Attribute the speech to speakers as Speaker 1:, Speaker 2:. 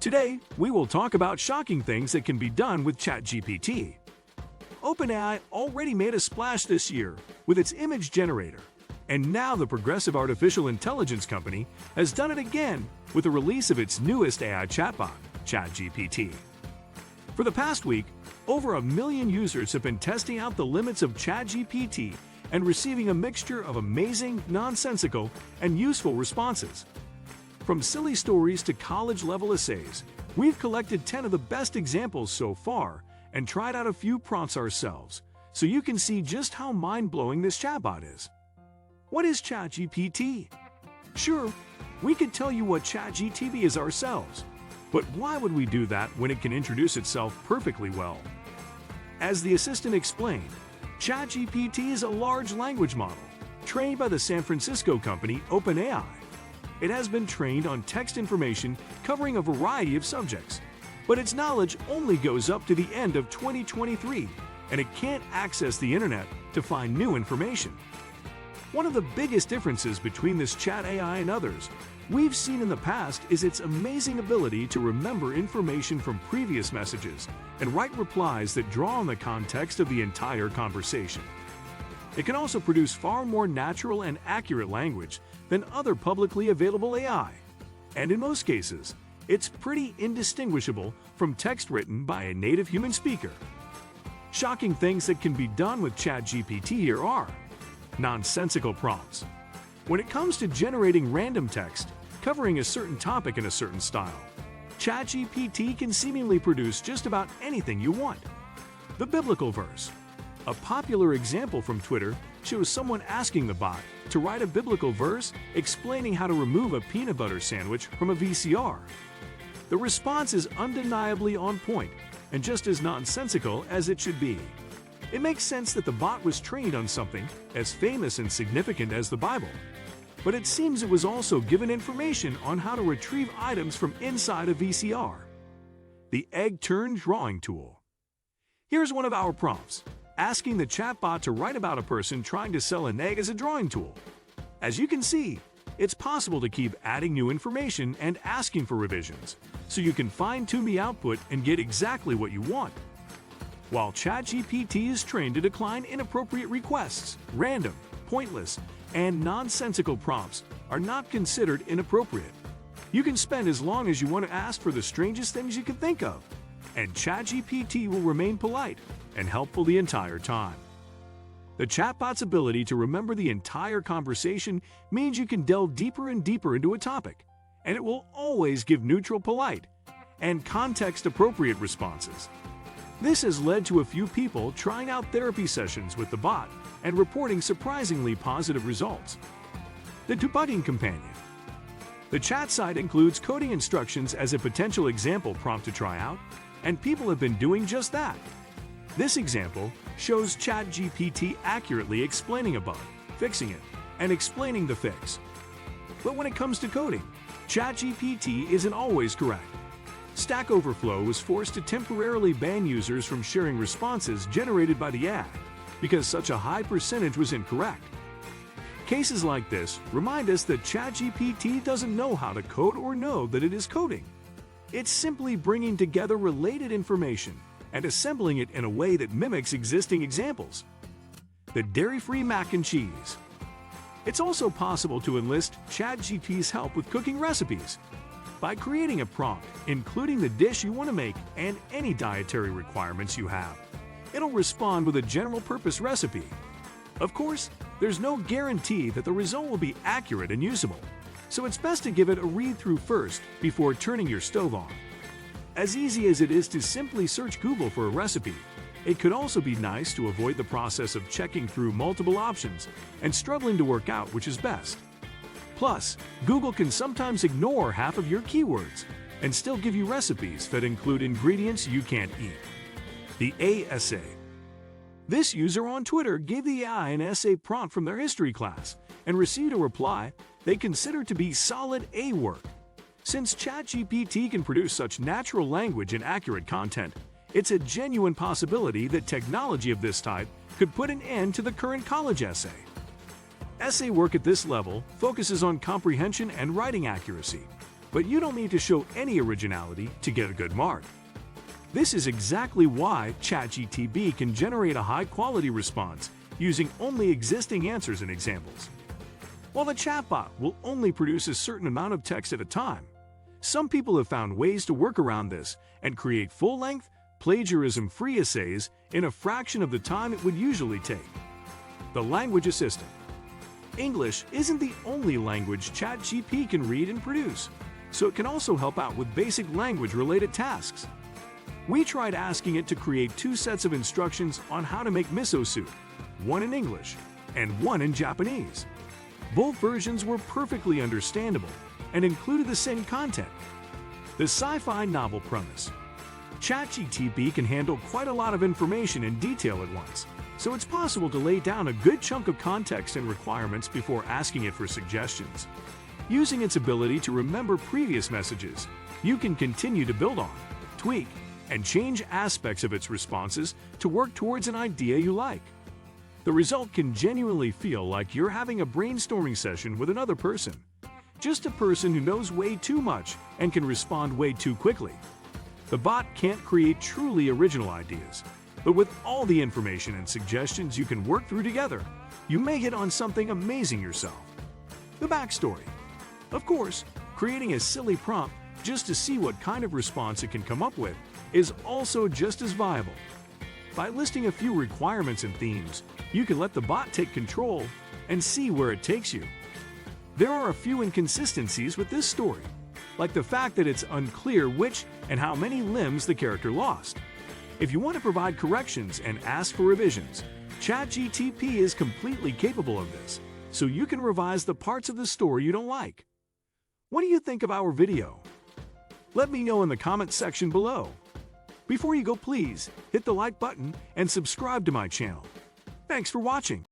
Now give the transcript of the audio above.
Speaker 1: Today, we will talk about shocking things that can be done with Chat GPT. OpenAI already made a splash this year with its image generator, and now the progressive artificial intelligence company has done it again with the release of its newest AI chatbot, Chat GPT. For the past week, over 1 million users have been testing out the limits of Chat GPT and receiving a mixture of amazing, nonsensical, and useful responses. From silly stories to college-level essays, we've collected 10 of the best examples so far and tried out a few prompts ourselves, so you can see just how mind-blowing this chatbot is. What is Chat GPT? Sure, we could tell you what Chat GPT is ourselves, but why would we do that when it can introduce itself perfectly well? As the assistant explained, Chat GPT is a large language model trained by the San Francisco company OpenAI. It has been trained on text information covering a variety of subjects, but its knowledge only goes up to the end of 2023, and it can't access the internet to find new information. One of the biggest differences between this chat AI and others we've seen in the past is its amazing ability to remember information from previous messages and write replies that draw on the context of the entire conversation. It can also produce far more natural and accurate language than other publicly available AI, and in most cases, it's pretty indistinguishable from text written by a native human speaker. Shocking things that can be done with Chat GPT here are nonsensical prompts. When it comes to generating random text covering a certain topic in a certain style, Chat GPT can seemingly produce just about anything you want. The biblical verse. A popular example from Twitter shows someone asking the bot to write a biblical verse explaining how to remove a peanut butter sandwich from a VCR. The response is undeniably on point and just as nonsensical as it should be. It makes sense that the bot was trained on something as famous and significant as the Bible, but it seems it was also given information on how to retrieve items from inside a VCR. The egg-turned drawing tool. Here's one of our prompts, asking the chatbot to write about a person trying to sell an egg as a drawing tool. As you can see, it's possible to keep adding new information and asking for revisions, so you can fine-tune the output and get exactly what you want. While ChatGPT is trained to decline inappropriate requests, random, pointless, and nonsensical prompts are not considered inappropriate. You can spend as long as you want to ask for the strangest things you can think of, and ChatGPT will remain polite and helpful the entire time. The chatbot's ability to remember the entire conversation means you can delve deeper and deeper into a topic, and it will always give neutral, polite, and context-appropriate responses. This has led to a few people trying out therapy sessions with the bot and reporting surprisingly positive results. The debugging companion. The chat site includes coding instructions as a potential example prompt to try out, and people have been doing just that. This example shows ChatGPT accurately explaining a bug, fixing it, and explaining the fix. But when it comes to coding, ChatGPT isn't always correct. Stack Overflow was forced to temporarily ban users from sharing responses generated by the ad because such a high percentage was incorrect. Cases like this remind us that ChatGPT doesn't know how to code or know that it is coding. It's simply bringing together related information and assembling it in a way that mimics existing examples. The dairy-free mac and cheese. It's also possible to enlist ChatGPT's help with cooking recipes. By creating a prompt, including the dish you want to make and any dietary requirements you have, it'll respond with a general-purpose recipe. Of course, there's no guarantee that the result will be accurate and usable, so it's best to give it a read-through first before turning your stove on. As easy as it is to simply search Google for a recipe, it could also be nice to avoid the process of checking through multiple options and struggling to work out which is best. Plus, Google can sometimes ignore half of your keywords and still give you recipes that include ingredients you can't eat. The A essay. This user on Twitter gave the AI an essay prompt from their history class and received a reply they consider to be solid A work. Since ChatGPT can produce such natural language and accurate content, it's a genuine possibility that technology of this type could put an end to the current college essay. Essay work at this level focuses on comprehension and writing accuracy, but you don't need to show any originality to get a good mark. This is exactly why Chat GPT can generate a high-quality response using only existing answers and examples. While the chatbot will only produce a certain amount of text at a time, some people have found ways to work around this and create full-length, plagiarism-free essays in a fraction of the time it would usually take. The language assistant. English isn't the only language Chat GPT can read and produce, so it can also help out with basic language-related tasks. We tried asking it to create 2 sets of instructions on how to make miso soup, one in English and one in Japanese. Both versions were perfectly understandable and included the same content. The sci-fi novel premise. Chat GPT can handle quite a lot of information in detail at once, so it's possible to lay down a good chunk of context and requirements before asking it for suggestions. Using its ability to remember previous messages, you can continue to build on, tweak, and change aspects of its responses to work towards an idea you like. The result can genuinely feel like you're having a brainstorming session with another person, just a person who knows way too much and can respond way too quickly. The bot can't create truly original ideas, but with all the information and suggestions you can work through together, you may hit on something amazing yourself. The backstory. Of course, creating a silly prompt just to see what kind of response it can come up with is also just as viable. By listing a few requirements and themes, you can let the bot take control and see where it takes you. There are a few inconsistencies with this story, like the fact that it's unclear which and how many limbs the character lost. If you want to provide corrections and ask for revisions, Chat GPT is completely capable of this, so you can revise the parts of the story you don't like. What do you think of our video? Let me know in the comments section below. Before you go, please hit the like button and subscribe to my channel. Thanks for watching.